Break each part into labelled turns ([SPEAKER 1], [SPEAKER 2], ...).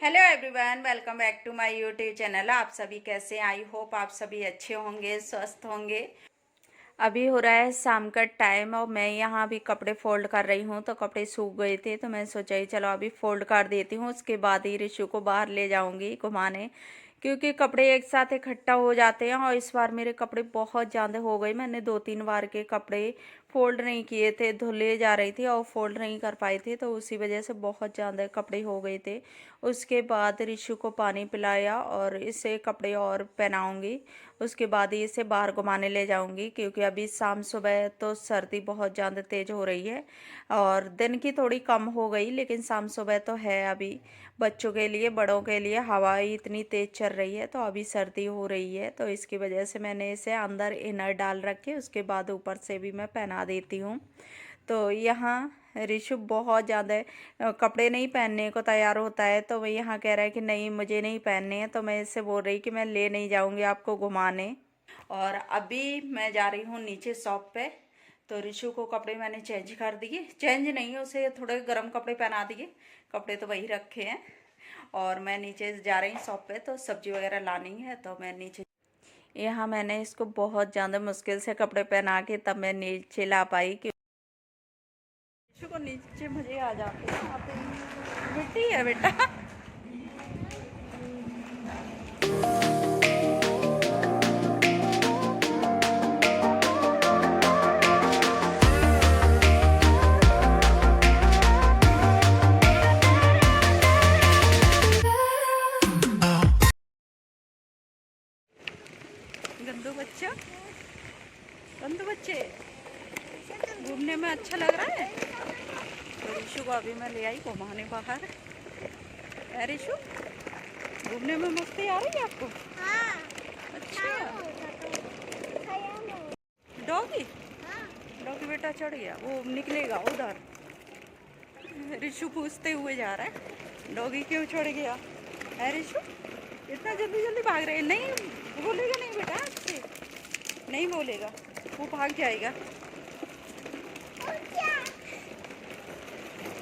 [SPEAKER 1] Hello everyone, welcome back to my YouTube channel. आप सभी कैसे हैं? आई होप आप सभी अच्छे होंगे, स्वस्थ होंगे। अभी हो रहा है शाम का टाइम और मैं यहाँ भी कपड़े फोल्ड कर रही हूँ। तो कपड़े सूख गए थे तो मैं सोचा ही चलो अभी फोल्ड कर देती हूँ, उसके बाद ही ऋषु को बाहर ले जाऊँगी घुमाने, क्योंकि कपड़े एक साथ इकट्ठा हो जाते हैं। और इस बार मेरे कपड़े बहुत ज़्यादा हो गए। मैंने 2-3 बार के कपड़े फोल्ड नहीं किए थे, धुले जा रही थी और फोल्ड नहीं कर पाई थी, तो उसी वजह से बहुत ज़्यादा कपड़े हो गए थे। उसके बाद ऋषु को पानी पिलाया और इसे कपड़े और पहनाऊँगी। उसके बाद ही इसे बाहर घुमाने ले जाऊंगी, क्योंकि अभी शाम सुबह तो सर्दी बहुत ज़्यादा तेज़ हो रही है और दिन की थोड़ी कम हो गई, लेकिन शाम सुबह तो है अभी। बच्चों के लिए, बड़ों के लिए हवा इतनी तेज़ चल रही है तो अभी सर्दी हो रही है, तो इसकी वजह से मैंने इसे अंदर इनर डाल रखे, उसके बाद ऊपर से भी मैं पहना देती हूँ। तो यहाँ ऋषु बहुत ज़्यादा कपड़े नहीं पहनने को तैयार होता है, तो वह यहाँ कह रहा है कि नहीं मुझे नहीं पहनने हैं। तो मैं इससे बोल रही कि मैं ले नहीं जाऊँगी आपको घुमाने। और अभी मैं जा रही हूँ नीचे शॉप पे। तो ऋषु को कपड़े मैंने चेंज कर दिए, चेंज नहीं उसे थोड़े गर्म कपड़े पहना दिए, कपड़े तो वही रखे हैं। और मैं नीचे जा रही हूँ शॉप पे, तो सब्जी वगैरह लानी है तो मैं नीचे। यहाँ मैंने इसको बहुत ज़्यादा मुश्किल से कपड़े पहना के तब मैं नीचे ला पाई कि को नीचे मुझे आ जाते हैं। यहाँ पे मिट्टी है बेटा। गंदू बच्चा, गंदू बच्चे घूमने में अच्छा लग रहा है। तो ऋषु को अभी मैं ले आई घुमाने बाहर। है ऋषु, घूमने में मस्ती आ रही है आपको?
[SPEAKER 2] हाँ।
[SPEAKER 1] अच्छा। डॉगी, डॉगी बेटा चढ़ गया, वो निकलेगा उधर। ऋषु पूछते हुए जा रहा है डॉगी क्यों छोड़ गया। है ऋषु, इतना जल्दी जल्दी भाग रहे हैं? नहीं बोलेगा, नहीं बेटा अच्छे नहीं बोलेगा, वो भाग जाएगा।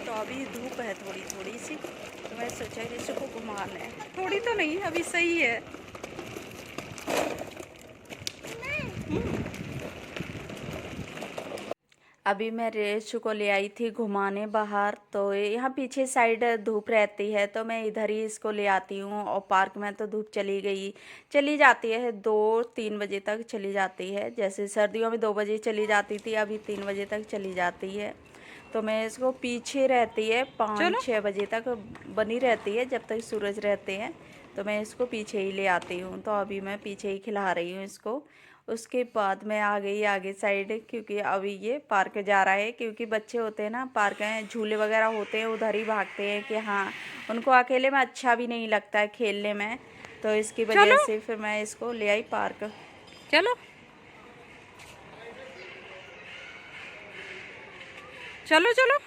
[SPEAKER 1] तो अभी धूप है थोड़ी थोड़ी सी, तो मैं सोचा ऋषु को घुमाना है। थोड़ी तो नहीं, अभी सही है। अभी मैं ऋषु को ले आई थी घुमाने बाहर। तो यहाँ पीछे साइड धूप रहती है तो मैं इधर ही इसको ले आती हूँ। और पार्क में तो धूप चली जाती है 2-3 बजे तक चली जाती है। जैसे सर्दियों में 2 बजे चली जाती थी, अभी 3 बजे तक चली जाती है। तो मैं इसको पीछे रहती है 5-6 बजे तक बनी रहती है, जब तक सूरज रहते हैं तो मैं इसको पीछे ही ले आती हूँ। तो अभी मैं पीछे ही खिला रही हूँ इसको। उसके बाद मैं आ गई आगे साइड, क्योंकि अभी ये पार्क जा रहा है। क्योंकि बच्चे होते हैं ना, पार्क में झूले वगैरह होते हैं, उधर ही भागते हैं कि हाँ, उनको अकेले में अच्छा भी नहीं लगता है खेलने में। तो इसकी वजह से फिर मैं इसको ले आई पार्क। चलो चलो चलो।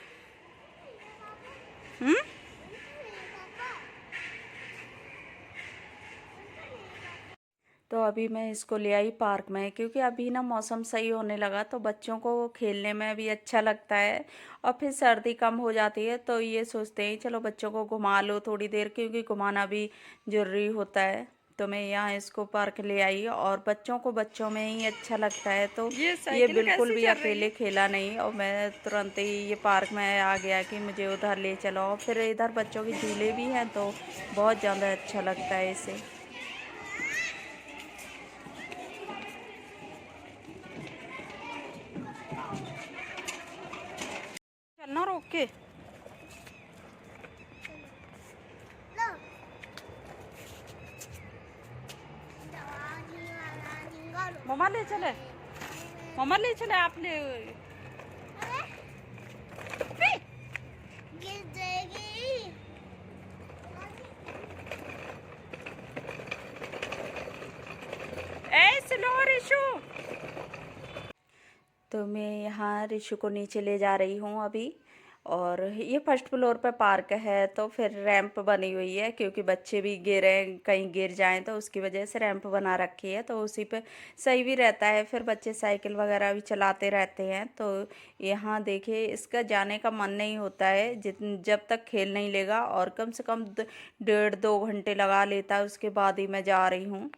[SPEAKER 1] तो अभी मैं इसको ले आई पार्क में, क्योंकि अभी ना मौसम सही होने लगा तो बच्चों को खेलने में भी अच्छा लगता है। और फिर सर्दी कम हो जाती है तो ये सोचते हैं चलो बच्चों को घुमा लो थोड़ी देर, क्योंकि घुमाना भी ज़रूरी होता है। तो मैं यहाँ इसको पार्क ले आई और बच्चों को बच्चों में ही अच्छा लगता है। तो ये बिल्कुल भी अकेले खेला नहीं और मैं तुरंत ही ये पार्क में आ गया कि मुझे उधर ले चलो। और फिर इधर बच्चों के झूले भी हैं तो बहुत ज़्यादा अच्छा लगता है इसे। चलना रोक के। मम्मा ले चले, मम्मा ले चले, आप ले। ऐसे लो ऋषु। तो मैं यहाँ ऋषु को नीचे ले जा रही हूँ अभी। और ये फर्स्ट फ्लोर पे पार्क है, तो फिर रैंप बनी हुई है क्योंकि बच्चे भी गिरे कहीं गिर जाएं तो उसकी वजह से रैंप बना रखी है, तो उसी पे सही भी रहता है। फिर बच्चे साइकिल वगैरह भी चलाते रहते हैं। तो यहाँ देखिए इसका जाने का मन नहीं होता है जब तक खेल नहीं लेगा, और कम से कम 1.5-2 घंटे लगा लेता है, उसके बाद ही मैं जा रही हूँ।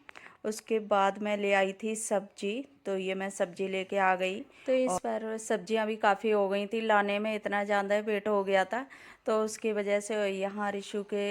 [SPEAKER 1] उसके बाद मैं ले आई थी सब्जी, तो ये मैं सब्जी लेके आ गई। तो इस बार सब्जियां भी काफ़ी हो गई थी, लाने में इतना ज़्यादा वेट हो गया था, तो उसकी वजह से यहाँ रिशु के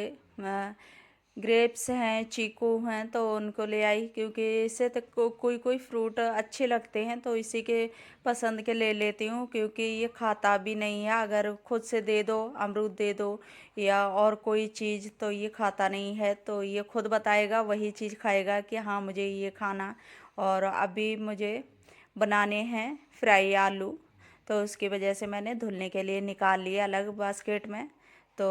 [SPEAKER 1] ग्रेप्स हैं, चीकू हैं, तो उनको ले आई क्योंकि इससे तो कोई कोई फ्रूट अच्छे लगते हैं, तो इसी के पसंद के ले लेती हूँ क्योंकि ये खाता भी नहीं है। अगर खुद से दे दो, अमरूद दे दो या और कोई चीज़, तो ये खाता नहीं है, तो ये खुद बताएगा, वही चीज़ खाएगा कि हाँ मुझे ये खाना। और अभी मुझे बनाने हैं फ्राई आलू, तो उसकी वजह से मैंने धुलने के लिए निकाल लिए अलग बास्केट में। तो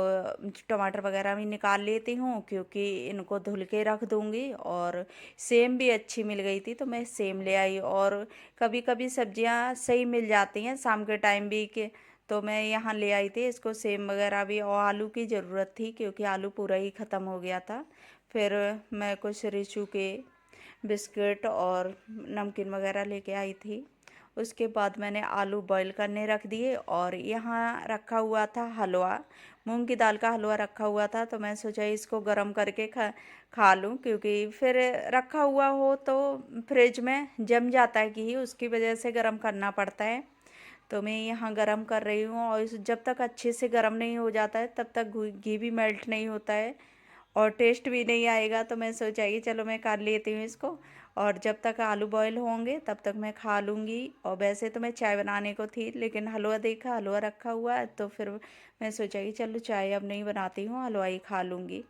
[SPEAKER 1] टमाटर वगैरह भी निकाल लेती हूँ क्योंकि इनको धुल के रख दूँगी। और सेम भी अच्छी मिल गई थी तो मैं सेम ले आई, और कभी कभी सब्जियाँ सही मिल जाती हैं शाम के टाइम भी के, तो मैं यहाँ ले आई थी इसको सेम वगैरह भी। और आलू की ज़रूरत थी क्योंकि आलू पूरा ही ख़त्म हो गया था। फिर मैं कुछ रिशु के बिस्किट और नमकीन वगैरह लेके आई थी। उसके बाद मैंने आलू बॉईल करने रख दिए, और यहाँ रखा हुआ था हलवा, मूंग की दाल का हलवा रखा हुआ था, तो मैं सोचा इसको गरम करके खा लूँ क्योंकि फिर रखा हुआ हो तो फ्रिज में जम जाता है घी, उसकी वजह से गरम करना पड़ता है। तो मैं यहाँ गरम कर रही हूँ, और जब तक अच्छे से गरम नहीं हो जाता है तब तक घी भी मेल्ट नहीं होता है और टेस्ट भी नहीं आएगा। तो मैं सोचा कि चलो मैं कर लेती हूँ इसको, और जब तक आलू बॉईल होंगे तब तक मैं खा लूँगी। और वैसे तो मैं चाय बनाने को थी, लेकिन हलवा देखा, हलवा रखा हुआ है, तो फिर मैं सोचा कि चलो चाय अब नहीं बनाती हूँ, हलवा ही खा लूँगी।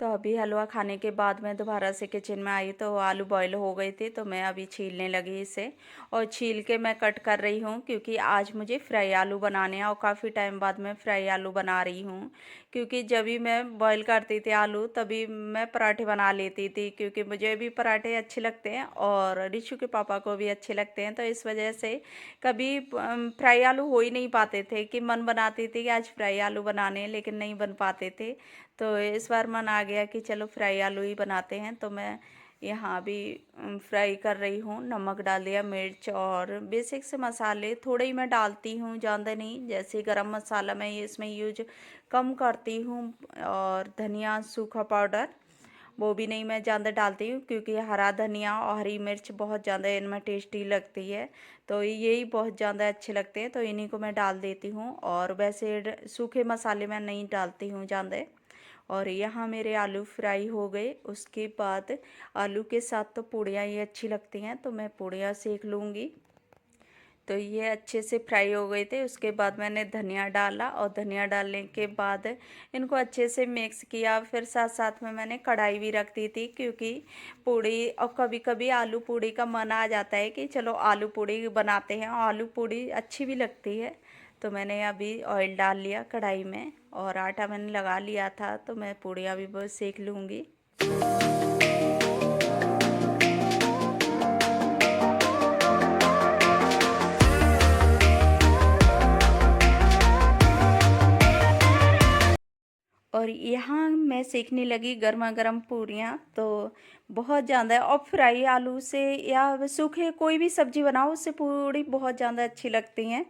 [SPEAKER 1] तो अभी हलवा खाने के बाद मैं दोबारा से किचन में आई, तो आलू बॉईल हो गए थे, तो मैं अभी छीलने लगी इसे, और छील के मैं कट कर रही हूँ क्योंकि आज मुझे फ्राई आलू बनाने हैं, और काफ़ी टाइम बाद मैं फ्राई आलू बना रही हूँ। क्योंकि जब भी मैं बॉईल करती थी आलू तभी मैं पराठे बना लेती थी, क्योंकि मुझे भी पराठे अच्छे लगते हैं और रिशु के पापा को भी अच्छे लगते हैं, तो इस वजह से कभी फ्राई आलू हो ही नहीं पाते थे कि मन बनाती थी कि आज फ्राई आलू बनाने, लेकिन नहीं बन पाते थे। तो इस बार मन आ गया कि चलो फ्राई आलू ही बनाते हैं, तो मैं यहाँ भी फ्राई कर रही हूँ। नमक डाल दिया, मिर्च और बेसिक से मसाले थोड़े ही मैं डालती हूँ, ज़्यादा नहीं। जैसे गरम मसाला मैं इसमें यूज कम करती हूँ, और धनिया सूखा पाउडर वो भी नहीं मैं ज़्यादा डालती हूँ क्योंकि हरा धनिया और हरी मिर्च बहुत ज़्यादा इनमें टेस्टी लगती है, तो यही बहुत ज़्यादा अच्छे लगते हैं, तो इन्हीं को मैं डाल देती हूँ। और वैसे सूखे मसाले मैं नहीं डालती हूँ ज़्यादा। और यहाँ मेरे आलू फ्राई हो गए। उसके बाद आलू के साथ तो पूड़ियाँ ही अच्छी लगती हैं, तो मैं पूड़ियाँ सेक लूँगी। तो ये अच्छे से फ्राई हो गए थे। उसके बाद मैंने धनिया डाला, और धनिया डालने के बाद इनको अच्छे से मिक्स किया। फिर साथ साथ में मैंने कढ़ाई भी रख दी थी क्योंकि पूड़ी, और कभी कभी आलू पूड़ी का मन आ जाता है कि चलो आलू पूड़ी बनाते हैं, और आलू पूड़ी अच्छी भी लगती है। तो मैंने अभी ऑयल डाल लिया कढ़ाई में, और आटा मैंने लगा लिया था, तो मैं पूड़ियाँ भी बहुत सेक लूँगी। और यहाँ मैं सेकने लगी गर्मा गर्म पूरियाँ, तो बहुत ज़्यादा। और फ्राई आलू से या सूखे कोई भी सब्जी बनाओ उससे पूड़ी बहुत ज़्यादा अच्छी लगती हैं,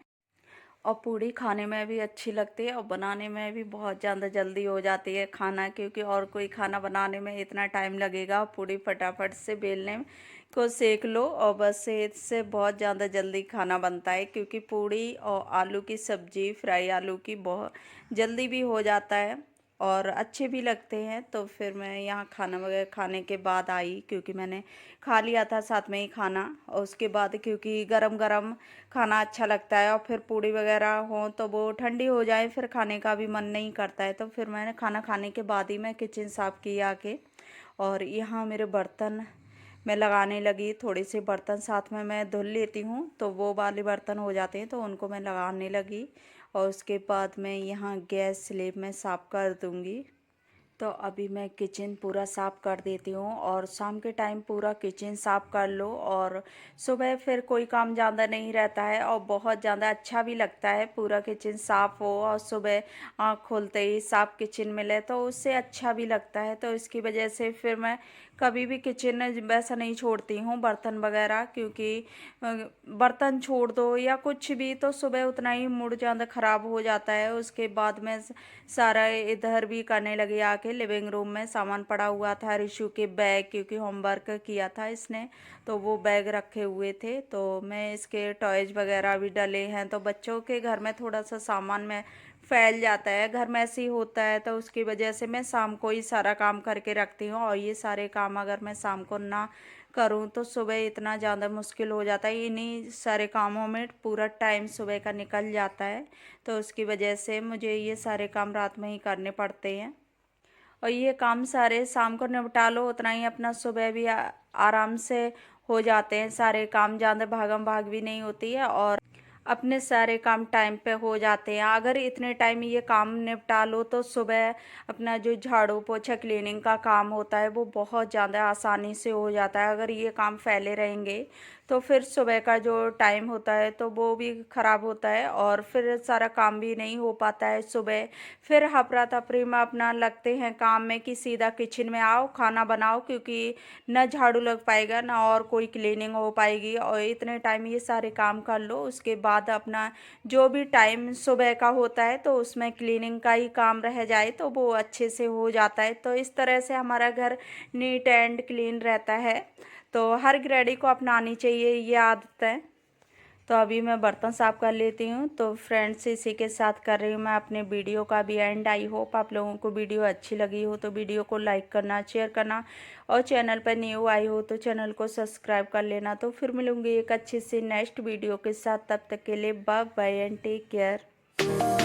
[SPEAKER 1] और पूड़ी खाने में भी अच्छी लगती है, और बनाने में भी बहुत ज़्यादा जल्दी हो जाती है खाना, क्योंकि और कोई खाना बनाने में इतना टाइम लगेगा, पूड़ी फटाफट से बेलने को सेक लो और बस इससे बहुत ज़्यादा जल्दी खाना बनता है। क्योंकि पूड़ी और आलू की सब्ज़ी फ्राई आलू की बहुत जल्दी भी हो जाता है और अच्छे भी लगते हैं। तो फिर मैं यहाँ खाना वगैरह खाने के बाद आई, क्योंकि मैंने खा लिया था साथ में ही खाना, और उसके बाद क्योंकि गरम गरम खाना अच्छा लगता है, और फिर पूड़ी वगैरह हो तो वो ठंडी हो जाए फिर खाने का भी मन नहीं करता है। तो फिर मैंने खाना खाने के बाद ही मैं किचन साफ़ किया आके, और यहाँ मेरे बर्तन मैं लगाने लगी। थोड़े से बर्तन साथ में मैं धुल लेती हूँ, तो वो वाले बर्तन हो जाते हैं, तो उनको मैं लगाने लगी। और उसके बाद मैं यहाँ गैस स्लेब में साफ़ कर दूँगी। तो अभी मैं किचन पूरा साफ़ कर देती हूँ और शाम के टाइम पूरा किचन साफ़ कर लो और सुबह फिर कोई काम ज़्यादा नहीं रहता है और बहुत ज़्यादा अच्छा भी लगता है पूरा किचन साफ़ हो और सुबह आँख खोलते ही साफ़ किचन मिले तो उससे अच्छा भी लगता है। तो इसकी वजह से फिर मैं कभी भी किचन वैसा नहीं छोड़ती हूँ बर्तन वगैरह, क्योंकि बर्तन छोड़ दो या कुछ भी तो सुबह उतना ही मूड ज़्यादा ख़राब हो जाता है। उसके बाद में सारा इधर भी करने लगी आके लिविंग रूम में सामान पड़ा हुआ था, रिशु के बैग, क्योंकि होमवर्क किया था इसने तो वो बैग रखे हुए थे। तो मैं इसके टॉयज वगैरह भी डले हैं, तो बच्चों के घर में थोड़ा सा सामान में फैल जाता है, घर में ऐसे ही होता है, तो उसकी वजह से मैं शाम को ही सारा काम करके रखती हूँ। और ये सारे काम अगर मैं शाम को ना करूँ तो सुबह इतना ज़्यादा मुश्किल हो जाता है, इन्हीं सारे कामों में पूरा टाइम सुबह का निकल जाता है। तो उसकी वजह से मुझे ये सारे काम रात में ही करने पड़ते हैं और ये काम सारे शाम को निपटा लो उतना ही अपना सुबह भी आराम से हो जाते हैं। सारे काम ज़्यादा भागम भाग भी नहीं होती है और अपने सारे काम टाइम पे हो जाते हैं। अगर इतने टाइम ये काम निपटा लो तो सुबह अपना जो झाड़ू पोछा क्लीनिंग का काम होता है वो बहुत ज़्यादा आसानी से हो जाता है। अगर ये काम फैले रहेंगे तो फिर सुबह का जो टाइम होता है तो वो भी ख़राब होता है और फिर सारा काम भी नहीं हो पाता है सुबह। फिर हफरा तफरी में अपना लगते हैं काम में कि सीधा किचन में आओ खाना बनाओ, क्योंकि न झाड़ू लग पाएगा ना और कोई क्लीनिंग हो पाएगी। और इतने टाइम ये सारे काम कर लो, उसके बाद अपना जो भी टाइम सुबह का होता है तो उसमें क्लीनिंग का ही काम रह जाए तो वो अच्छे से हो जाता है। तो इस तरह से हमारा घर नीट एंड क्लीन रहता है। तो हर गृहिणी को अपनानी चाहिए ये आदतें। तो अभी मैं बर्तन साफ़ कर लेती हूँ। तो फ्रेंड्स इसी के साथ कर रही हूँ मैं अपने वीडियो का भी एंड। आई होप आप लोगों को वीडियो अच्छी लगी हो तो वीडियो को लाइक करना, शेयर करना और चैनल पर न्यू आई हो तो चैनल को सब्सक्राइब कर लेना। तो फिर मिलूँगी एक अच्छी सी नेक्स्ट वीडियो के साथ, तब तक के लिए bye bye and take care.